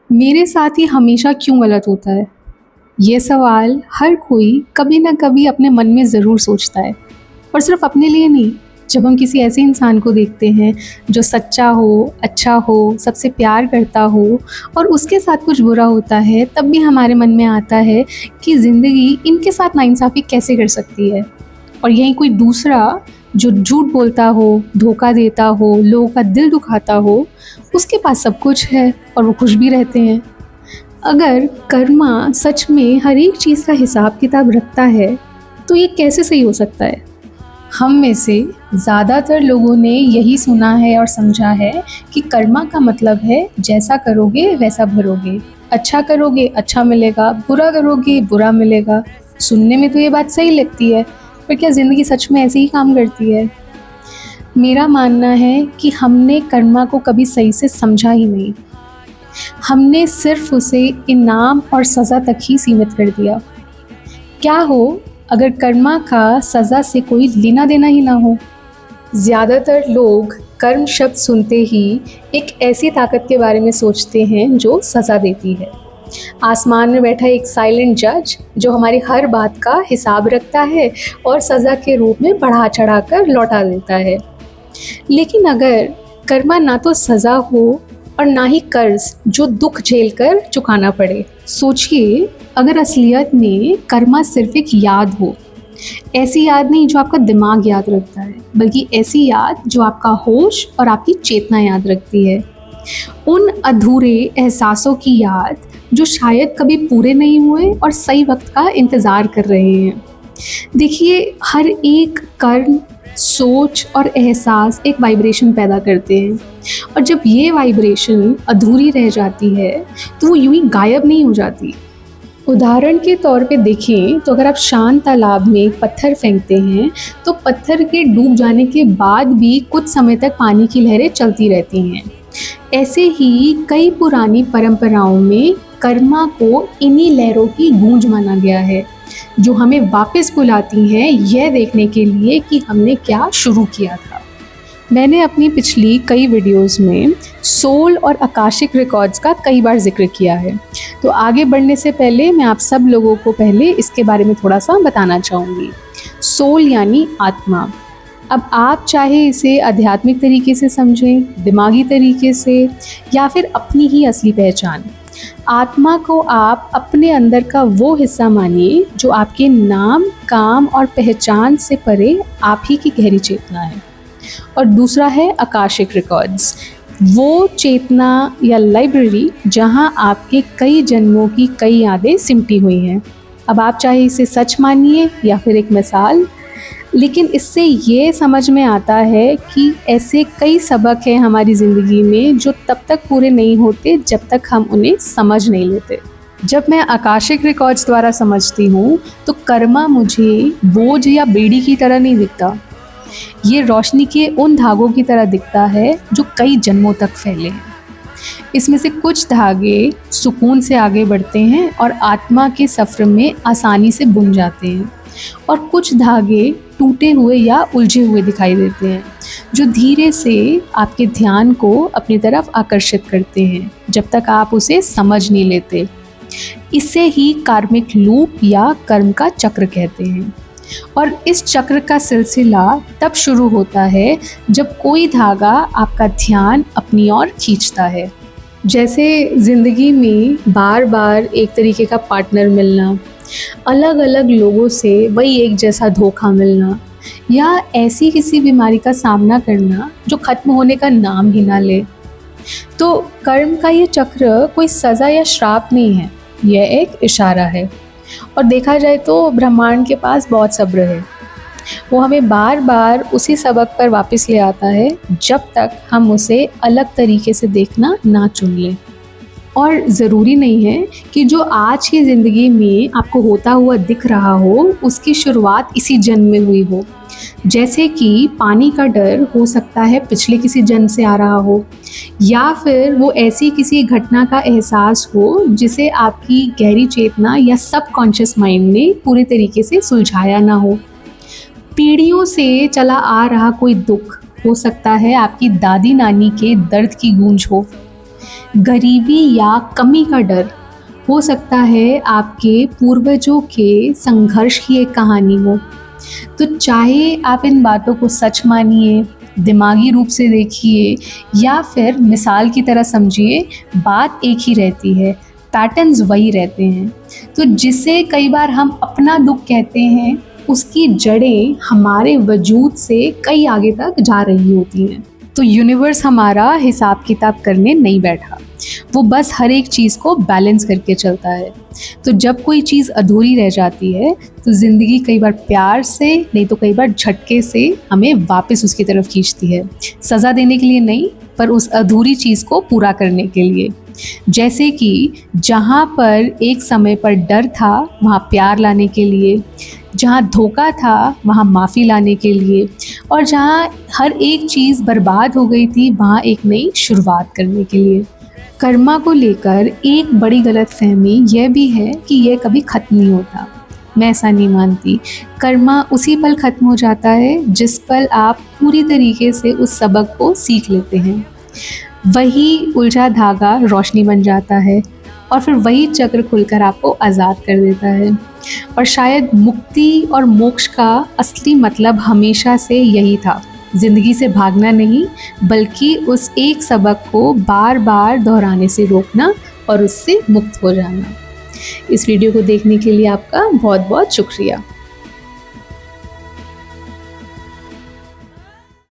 मेरे साथ ही हमेशा क्यों गलत होता है? ये सवाल हर कोई कभी ना कभी अपने मन में ज़रूर सोचता है, और सिर्फ अपने लिए नहीं। जब हम किसी ऐसे इंसान को देखते हैं जो सच्चा हो, अच्छा हो, सबसे प्यार करता हो और उसके साथ कुछ बुरा होता है, तब भी हमारे मन में आता है कि ज़िंदगी इनके साथ नाइंसाफ़ी कैसे कर सकती है। और यहीं कोई दूसरा जो झूठ बोलता हो, धोखा देता हो, लोगों का दिल दुखाता हो, उसके पास सब कुछ है और वो खुश भी रहते हैं। अगर कर्मा सच में हर एक चीज़ का हिसाब किताब रखता है, तो ये कैसे सही हो सकता है? हम में से ज़्यादातर लोगों ने यही सुना है और समझा है कि कर्मा का मतलब है जैसा करोगे वैसा भरोगे। अच्छा करोगे अच्छा मिलेगा, बुरा करोगे बुरा मिलेगा। सुनने में तो ये बात सही लगती है, पर क्या ज़िंदगी सच में ऐसे ही काम करती है? मेरा मानना है कि हमने कर्मा को कभी सही से समझा ही नहीं। हमने सिर्फ उसे इनाम और सज़ा तक ही सीमित कर दिया। क्या हो अगर कर्मा का सज़ा से कोई लेना देना ही ना हो? ज़्यादातर लोग कर्म शब्द सुनते ही एक ऐसी ताकत के बारे में सोचते हैं जो सज़ा देती है। आसमान में बैठा एक साइलेंट जज जो हमारी हर बात का हिसाब रखता है और सज़ा के रूप में बढ़ा चढ़ा कर लौटा देता है। लेकिन अगर कर्मा ना तो सज़ा हो और ना ही कर्ज जो दुख झेल कर चुकाना पड़े। सोचिए, अगर असलियत में कर्मा सिर्फ एक याद हो, ऐसी याद नहीं जो आपका दिमाग याद रखता है, बल्कि ऐसी याद जो आपका होश और आपकी चेतना याद रखती है। उन अधूरे एहसासों की याद जो शायद कभी पूरे नहीं हुए और सही वक्त का इंतज़ार कर रहे हैं। देखिए, हर एक कर्म, सोच और एहसास एक वाइब्रेशन पैदा करते हैं, और जब ये वाइब्रेशन अधूरी रह जाती है तो वो यूं ही गायब नहीं हो जाती। उदाहरण के तौर पे देखें तो अगर आप शांत तालाब में एक पत्थर फेंकते हैं, तो पत्थर के डूब जाने के बाद भी कुछ समय तक पानी की लहरें चलती रहती हैं। ऐसे ही कई पुरानी परंपराओं में कर्मा को इन्हीं लहरों की गूंज माना गया है, जो हमें वापस बुलाती हैं यह देखने के लिए कि हमने क्या शुरू किया था। मैंने अपनी पिछली कई वीडियोस में सोल और आकाशिक रिकॉर्ड्स का कई बार जिक्र किया है, तो आगे बढ़ने से पहले मैं आप सब लोगों को पहले इसके बारे में थोड़ा सा बताना चाहूँगी। सोल यानी आत्मा। अब आप चाहे इसे आध्यात्मिक तरीके से समझें, दिमागी तरीके से, या फिर अपनी ही असली पहचान। आत्मा को आप अपने अंदर का वो हिस्सा मानिए जो आपके नाम, काम और पहचान से परे आप ही की गहरी चेतना है। और दूसरा है आकाशिक रिकॉर्ड्स, वो चेतना या लाइब्रेरी जहां आपके कई जन्मों की कई यादें सिमटी हुई हैं। अब आप चाहे इसे सच मानिए या फिर एक मिसाल, लेकिन इससे ये समझ में आता है कि ऐसे कई सबक हैं हमारी ज़िंदगी में जो तब तक पूरे नहीं होते जब तक हम उन्हें समझ नहीं लेते। जब मैं आकाशिक रिकॉर्ड्स द्वारा समझती हूँ तो कर्मा मुझे बोझ या बेड़ी की तरह नहीं दिखता। ये रोशनी के उन धागों की तरह दिखता है जो कई जन्मों तक फैले हैं। इसमें से कुछ धागे सुकून से आगे बढ़ते हैं और आत्मा के सफ़र में आसानी से बुन जाते हैं, और कुछ धागे टूटे हुए या उलझे हुए दिखाई देते हैं, जो धीरे से आपके ध्यान को अपनी तरफ आकर्षित करते हैं जब तक आप उसे समझ नहीं लेते। इसे ही कार्मिक लूप या कर्म का चक्र कहते हैं। और इस चक्र का सिलसिला तब शुरू होता है जब कोई धागा आपका ध्यान अपनी ओर खींचता है। जैसे ज़िंदगी में बार बार एक तरीके का पार्टनर मिलना, अलग अलग लोगों से वही एक जैसा धोखा मिलना, या ऐसी किसी बीमारी का सामना करना जो ख़त्म होने का नाम ही ना ले। तो कर्म का ये चक्र कोई सज़ा या श्राप नहीं है, यह एक इशारा है। और देखा जाए तो ब्रह्मांड के पास बहुत सब्र है, वो हमें बार बार उसी सबक पर वापस ले आता है जब तक हम उसे अलग तरीके से देखना ना चुन लें। और ज़रूरी नहीं है कि जो आज की ज़िंदगी में आपको होता हुआ दिख रहा हो उसकी शुरुआत इसी जन्म में हुई हो। जैसे कि पानी का डर हो सकता है पिछले किसी जन्म से आ रहा हो, या फिर वो ऐसी किसी घटना का एहसास हो जिसे आपकी गहरी चेतना या सबकॉन्शियस माइंड ने पूरे तरीके से सुलझाया ना हो। पीढ़ियों से चला आ रहा कोई दुख हो सकता है आपकी दादी नानी के दर्द की गूंज हो, गरीबी या कमी का डर हो सकता है आपके पूर्वजों के संघर्ष की एक कहानी हो। तो चाहे आप इन बातों को सच मानिए, दिमागी रूप से देखिए या फिर मिसाल की तरह समझिए, बात एक ही रहती है, पैटर्न्स वही रहते हैं। तो जिसे कई बार हम अपना दुख कहते हैं, उसकी जड़ें हमारे वजूद से कई आगे तक जा रही होती हैं। तो यूनिवर्स हमारा हिसाब किताब करने नहीं बैठा, वो बस हर एक चीज़ को बैलेंस करके चलता है। तो जब कोई चीज़ अधूरी रह जाती है तो ज़िंदगी कई बार प्यार से, नहीं तो कई बार झटके से हमें वापस उसकी तरफ खींचती है। सज़ा देने के लिए नहीं, पर उस अधूरी चीज़ को पूरा करने के लिए। जैसे कि जहाँ पर एक समय पर डर था, वहाँ प्यार लाने के लिए, जहाँ धोखा था वहाँ माफ़ी लाने के लिए, और जहाँ हर एक चीज़ बर्बाद हो गई थी वहाँ एक नई शुरुआत करने के लिए। कर्मा को लेकर एक बड़ी गलतफहमी यह भी है कि यह कभी ख़त्म नहीं होता। मैं ऐसा नहीं मानती। कर्मा उसी पल ख़त्म हो जाता है जिस पल आप पूरी तरीके से उस सबक को सीख लेते हैं। वही उलझा धागा रोशनी बन जाता है और फिर वही चक्र खुलकर आपको आज़ाद कर देता है। और शायद मुक्ति और मोक्ष का असली मतलब हमेशा से यही था, ज़िंदगी से भागना नहीं, बल्कि उस एक सबक को बार बार दोहराने से रोकना और उससे मुक्त हो जाना। इस वीडियो को देखने के लिए आपका बहुत बहुत शुक्रिया।